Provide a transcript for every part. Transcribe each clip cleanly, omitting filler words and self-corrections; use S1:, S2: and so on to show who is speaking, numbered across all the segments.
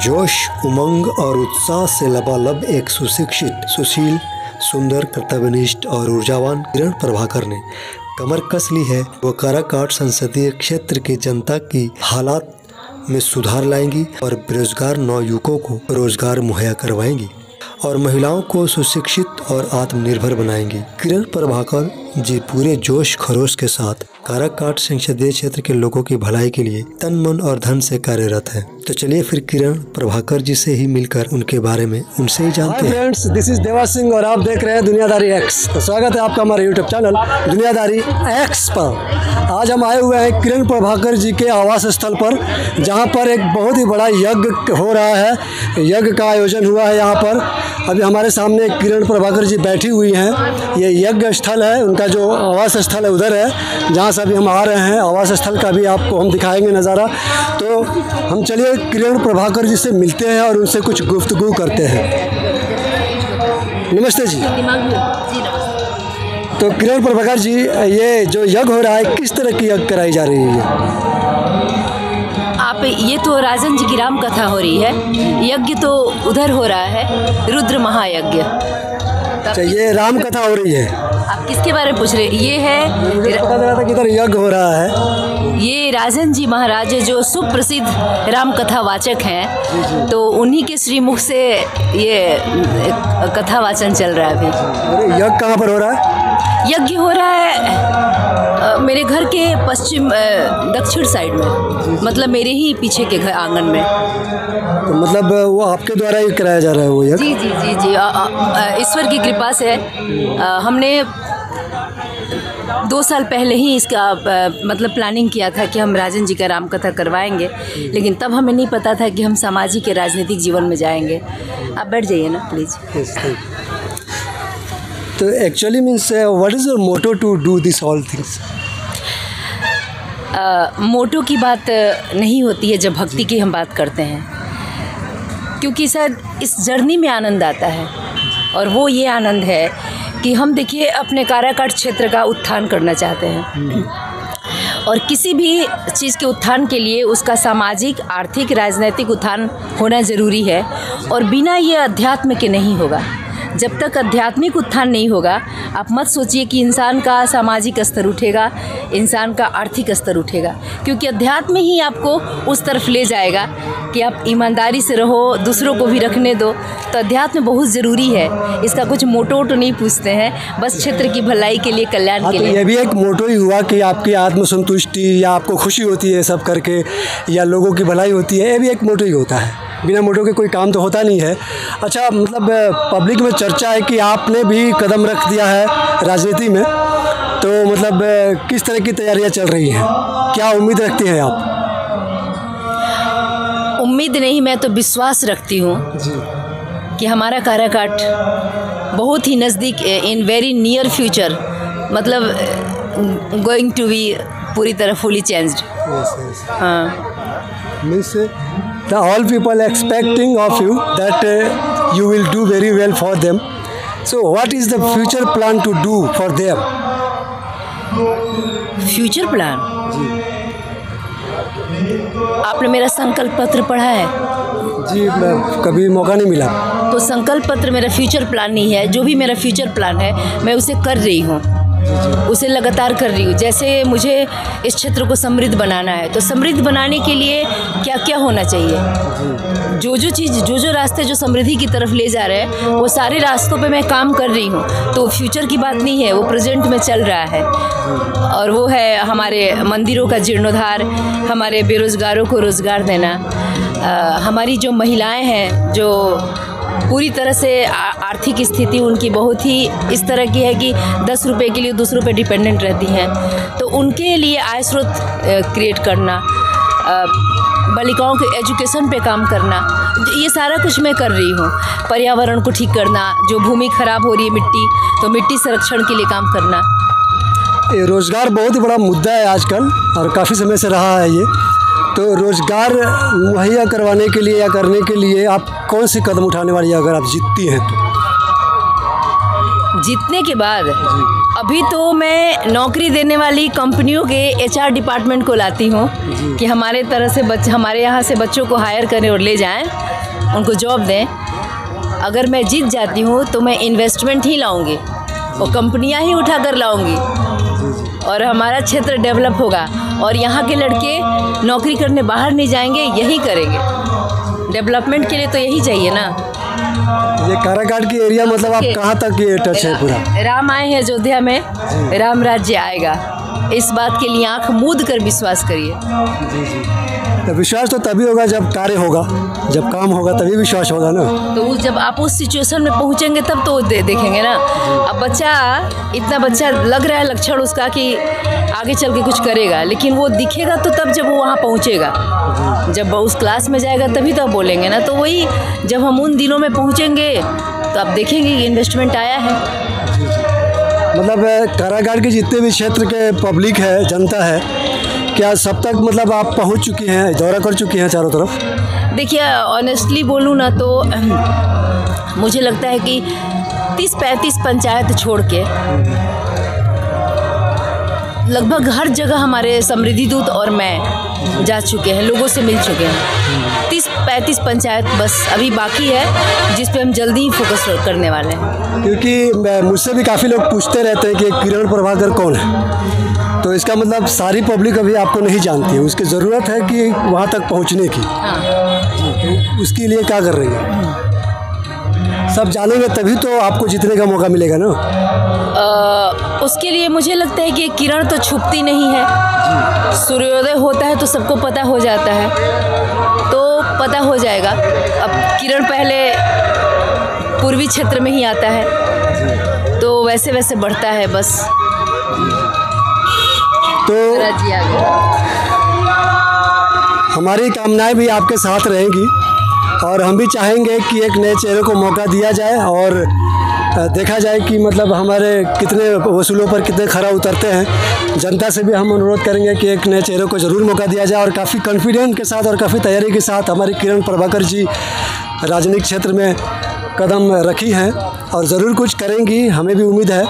S1: जोश, उमंग और उत्साह से लबालब एक सुशिक्षित, सुशील, सुंदर, कर्तव्यनिष्ठ और ऊर्जावान किरण प्रभाकर ने कमर कस ली है। वो काराकाट संसदीय क्षेत्र की जनता की हालात में सुधार लाएंगी और बेरोजगार नवयुवकों को रोजगार मुहैया करवाएंगी और महिलाओं को सुशिक्षित और आत्मनिर्भर बनाएंगी। किरण प्रभाकर जी पूरे जोश खरोश के साथ काराकाट संसदीय क्षेत्र के लोगों की भलाई के लिए तन मन और धन से कार्यरत है। तो चलिए फिर किरण प्रभाकर जी से ही मिलकर उनके बारे में उनसे ही जानते हैं।
S2: फ्रेंड्स, दिस इज देवा सिंह और आप देख रहे हैं दुनियादारी एक्स। तो स्वागत है आपका हमारे यूट्यूब चैनल दुनियादारी एक्स पर। आज हम आए हुए हैं किरण प्रभाकर जी के आवास स्थल पर, जहां पर एक बहुत ही बड़ा यज्ञ हो रहा है। यज्ञ का आयोजन हुआ है यहाँ पर। अभी हमारे सामने किरण प्रभाकर जी बैठी हुई हैं। ये यज्ञ स्थल है, उनका जो आवास स्थल है उधर है, जहाँ से अभी हम आ रहे हैं। आवास स्थल का भी आपको हम दिखाएंगे नज़ारा। तो हम चलिए किरण प्रभाकर जी से मिलते हैं और उनसे कुछ गुफ्तगू करते हैं। नमस्ते जी। तो किरण प्रभाकर जी, ये जो यज्ञ हो रहा है, किस तरह की यज्ञ कराई जा रही है?
S3: ये तो राजन जी की राम कथा हो रही है। यज्ञ तो उधर हो रहा है, रुद्र महायज्ञ।
S2: अच्छा, ये राम कथा हो रही है।
S3: आप किसके बारे में पूछ रहे हैं? ये है,
S2: मुझे पता चला था कि इधर यज्ञ हो रहा है।
S3: ये राजन जी महाराज जो सुप्रसिद्ध राम कथा वाचक हैं, तो उन्हीं के श्रीमुख से ये कथा वाचन चल रहा है अभी।
S2: यज्ञ कहाँ पर हो रहा है?
S3: यज्ञ हो रहा है मेरे घर के पश्चिम दक्षिण साइड में, मतलब मेरे ही पीछे के घर आंगन में।
S2: तो मतलब वो आपके द्वारा ही कराया जा रहा है वो यज्ञ?
S3: जी जी जी जी, ईश्वर की कृपा से हमने 2 साल पहले ही इसका मतलब प्लानिंग किया था कि हम राजन जी का राम कथा करवाएंगे, लेकिन तब हमें नहीं पता था कि हम सामाजिक और राजनीतिक जीवन में जाएंगे। आप बैठ जाइए ना प्लीज़।
S2: तो actually means what is your motto to do this all things?
S3: Motto की बात नहीं होती है जब भक्ति की हम बात करते हैं, क्योंकि शायद इस जर्नी में आनंद आता है। और वो ये आनंद है कि हम देखिए अपने काराकाट क्षेत्र का उत्थान करना चाहते हैं, और किसी भी चीज़ के उत्थान के लिए उसका सामाजिक, आर्थिक, राजनीतिक उत्थान होना ज़रूरी है। और बिना ये अध्यात्म के नहीं होगा। जब तक आध्यात्मिक उत्थान नहीं होगा, आप मत सोचिए कि इंसान का सामाजिक स्तर उठेगा, इंसान का आर्थिक स्तर उठेगा, क्योंकि अध्यात्म ही आपको उस तरफ ले जाएगा कि आप ईमानदारी से रहो, दूसरों को भी रखने दो। तो अध्यात्म बहुत ज़रूरी है। इसका कुछ मोटो वोटो नहीं पूछते हैं, बस क्षेत्र की भलाई के लिए, कल्याण के लिए।
S2: ये भी एक मोटो ही हुआ कि आपकी आत्मसंतुष्टि या आपको खुशी होती है सब करके, या लोगों की भलाई होती है। ये भी एक मोटो ही होता है। बिना मोटो के कोई काम तो होता नहीं है। अच्छा, मतलब पब्लिक में चर्चा है कि आपने भी कदम रख दिया है राजनीति में, तो मतलब किस तरह की तैयारियां चल रही हैं? क्या उम्मीद रखती हैं आप?
S3: उम्मीद नहीं, मैं तो विश्वास रखती हूँ कि हमारा काराकाट बहुत ही नज़दीक, इन वेरी नियर फ्यूचर, मतलब गोइंग टू बी पूरी तरह फुली चेंज्ड। हाँ,
S2: means all people expecting of you that you will do very well for them. So what is the future plan to do for them?
S3: Future plan? आपने मेरा संकल्प पत्र पढ़ा है?
S2: जी, मैं कभी मौका नहीं मिला।
S3: तो संकल्प पत्र मेरा फ्यूचर प्लान नहीं है। जो भी मेरा फ्यूचर प्लान है, मैं उसे कर रही हूँ, उसे लगातार कर रही हूँ। जैसे मुझे इस क्षेत्र को समृद्ध बनाना है, तो समृद्ध बनाने के लिए क्या क्या होना चाहिए, जो जो चीज़, जो जो रास्ते जो समृद्धि की तरफ ले जा रहे हैं, वो सारे रास्तों पे मैं काम कर रही हूँ। तो फ्यूचर की बात नहीं है, वो प्रेजेंट में चल रहा है। और वो है हमारे मंदिरों का जीर्णोद्धार, हमारे बेरोज़गारों को रोज़गार देना, हमारी जो महिलाएँ हैं जो पूरी तरह से आर्थिक स्थिति उनकी बहुत ही इस तरह की है कि 10 रुपये के लिए दूसरों पे डिपेंडेंट रहती हैं, तो उनके लिए आय स्रोत क्रिएट करना, बालिकाओं के एजुकेशन पे काम करना, ये सारा कुछ मैं कर रही हूँ। पर्यावरण को ठीक करना, जो भूमि खराब हो रही है मिट्टी, तो मिट्टी संरक्षण के लिए काम करना।
S2: रोज़गार बहुत ही बड़ा मुद्दा है आजकल, और काफ़ी समय से रहा है ये। तो रोज़गार मुहैया करवाने के लिए या करने के लिए आप कौन सी कदम उठाने वाली है अगर आप जीतती हैं तो?
S3: जीतने के बाद अभी तो मैं नौकरी देने वाली कंपनियों के HR डिपार्टमेंट को लाती हूँ कि हमारे तरह से हमारे यहाँ से बच्चों को हायर करें और ले जाएं, उनको जॉब दें। अगर मैं जीत जाती हूँ तो मैं इन्वेस्टमेंट ही लाऊंगी, वो कंपनियाँ ही उठा कर लाऊंगी और हमारा क्षेत्र डेवलप होगा और यहाँ के लड़के नौकरी करने बाहर नहीं जाएंगे, यही करेंगे। डेवलपमेंट के लिए तो यही चाहिए ना।
S2: ये काराकाट की एरिया मतलब आप कहाँ तक ये टच है पूरा?
S3: राम आए हैं अयोध्या में, राम राज्य आएगा, इस बात के लिए आंख मूंद कर विश्वास करिए।
S2: तो विश्वास तो तभी होगा जब कार्य होगा, जब काम होगा तभी विश्वास होगा ना।
S3: तो जब आप उस सिचुएशन में पहुंचेंगे तब तो देखेंगे ना। अब बच्चा, इतना बच्चा लग रहा है लक्षण उसका कि आगे चल के कुछ करेगा, लेकिन वो दिखेगा तो तब जब वो वहाँ पहुँचेगा, जब उस क्लास में जाएगा तभी तो आप बोलेंगे ना। तो वही जब हम उन दिनों में पहुँचेंगे तो आप देखेंगे कि इन्वेस्टमेंट आया है।
S2: मतलब कारागार के जितने भी क्षेत्र के पब्लिक है, जनता है, क्या सब तक मतलब आप पहुंच चुकी हैं, दौरा कर चुकी हैं चारों तरफ?
S3: देखिए ऑनेस्टली बोलूँ ना तो मुझे लगता है कि 30-35 पंचायत छोड़ के लगभग हर जगह हमारे समृद्धि दूत और मैं जा चुके हैं, लोगों से मिल चुके हैं। 30-35 पंचायत बस अभी बाकी है, जिस पे हम जल्दी ही फोकस करने वाले हैं।
S2: क्योंकि मुझसे भी काफ़ी लोग पूछते रहते हैं कि किरण प्रभाकर कौन है, तो इसका मतलब सारी पब्लिक अभी आपको नहीं जानती है, उसकी ज़रूरत है कि वहाँ तक पहुँचने की। तो उसके लिए क्या कर रही है? सब जानेंगे तभी तो आपको जीतने का मौका मिलेगा ना।
S3: उसके लिए मुझे लगता है कि किरण तो छुपती नहीं है, सूर्योदय होता है तो सबको पता हो जाता है, तो पता हो जाएगा। अब किरण पहले पूर्वी क्षेत्र में ही आता है, तो वैसे वैसे बढ़ता है बस।
S2: तो हमारी कामनाएं भी आपके साथ रहेंगी और हम भी चाहेंगे कि एक नए चेहरे को मौका दिया जाए और देखा जाए कि मतलब हमारे कितने वसूलों पर कितने खरा उतरते हैं। जनता से भी हम अनुरोध करेंगे कि एक नए चेहरे को ज़रूर मौका दिया जाए और काफ़ी कॉन्फिडेंस के साथ और काफ़ी तैयारी के साथ हमारी किरण प्रभाकर जी राजनीतिक क्षेत्र में कदम रखी हैं और ज़रूर कुछ करेंगी, हमें भी उम्मीद है।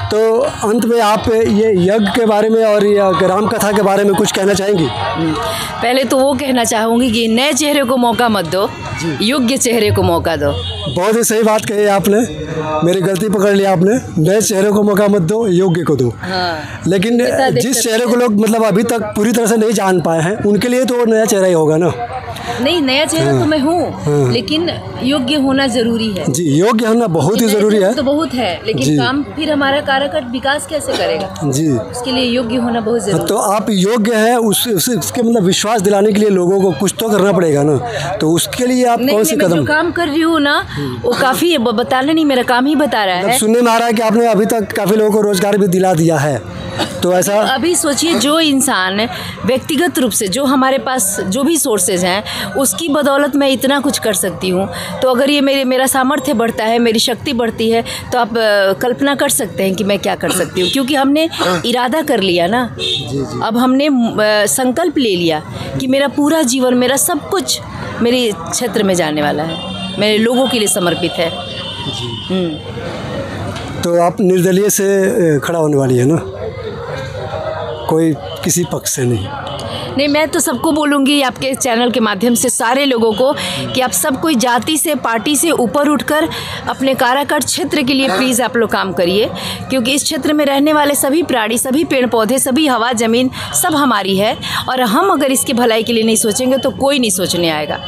S2: तो अंत में आप ये यज्ञ के बारे में और ये राम कथा के बारे में कुछ कहना चाहेंगी?
S3: पहले तो वो कहना चाहूँगी कि नए चेहरे को मौका मत दो, योग्य चेहरे को मौका दो।
S2: बहुत ही सही बात कही आपने, मेरी गलती पकड़ लिया आपने। नए चेहरे को मौका मत दो, योग्य को दो।
S3: हाँ।
S2: लेकिन जिस चेहरे को लोग मतलब अभी तक पूरी तरह से नहीं जान पाए हैं, उनके लिए तो नया चेहरा ही होगा ना।
S3: नहीं, नया चेहरा तो मैं हूँ, लेकिन योग्य होना जरूरी है।
S2: जी, योग्य होना बहुत ही जरूरी है।
S3: तो बहुत है, लेकिन काम फिर हमारा काराकाट विकास कैसे करेगा? जी, उसके लिए योग्य होना बहुत जरूरी।
S2: तो आप योग्य है उसके मतलब विश्वास दिलाने के लिए लोगों को कुछ तो करना पड़ेगा ना। तो उसके लिए आप कौन से कदम?
S3: काम कर रही हूँ ना, वो काफी बताना नहीं, मेरा काम ही बता रहा है।
S2: सुनने में आ रहा है कि आपने अभी तक काफी लोगों को रोजगार भी दिला दिया है, तो ऐसा
S3: अभी सोचिए, जो इंसान व्यक्तिगत रूप से जो हमारे पास जो भी सोर्सेज हैं उसकी बदौलत मैं इतना कुछ कर सकती हूँ, तो अगर ये मेरा सामर्थ्य बढ़ता है, मेरी शक्ति बढ़ती है, तो आप कल्पना कर सकते हैं कि मैं क्या कर सकती हूँ। क्योंकि हमने इरादा कर लिया ना, अब हमने संकल्प ले लिया कि मेरा पूरा जीवन, मेरा सब कुछ मेरे क्षेत्र में जाने वाला है, मेरे लोगों के लिए समर्पित है।
S2: तो आप निर्दलीय से खड़ा होने वाली है ना, कोई किसी पक्ष से नहीं?
S3: मैं तो सबको बोलूँगी आपके चैनल के माध्यम से सारे लोगों को कि आप सब कोई जाति से, पार्टी से ऊपर उठकर अपने काराकाट क्षेत्र के लिए प्लीज़ आप लोग काम करिए, क्योंकि इस क्षेत्र में रहने वाले सभी प्राणी, सभी पेड़ पौधे, सभी हवा ज़मीन सब हमारी है, और हम अगर इसकी भलाई के लिए नहीं सोचेंगे तो कोई नहीं सोचने आएगा।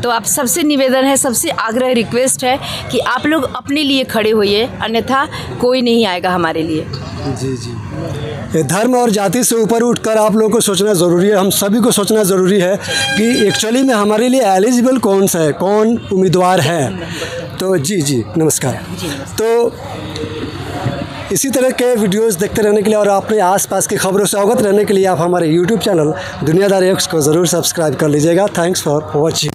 S3: तो आप सबसे निवेदन है, सबसे आग्रह रिक्वेस्ट है कि आप लोग अपने लिए खड़े होइए, अन्यथा कोई नहीं आएगा हमारे लिए।
S2: जी जी, धर्म और जाति से ऊपर उठकर आप लोगों को सोचना ज़रूरी है, हम सभी को सोचना ज़रूरी है कि एक्चुअली में हमारे लिए एलिजिबल कौन सा है, कौन उम्मीदवार है। तो जी जी नमस्कार। तो इसी तरह के वीडियोस देखते रहने के लिए और अपने आसपास की खबरों से अवगत रहने के लिए आप हमारे YouTube चैनल दुनियादारी एक्स को ज़रूर सब्सक्राइब कर लीजिएगा। Thanks for watching.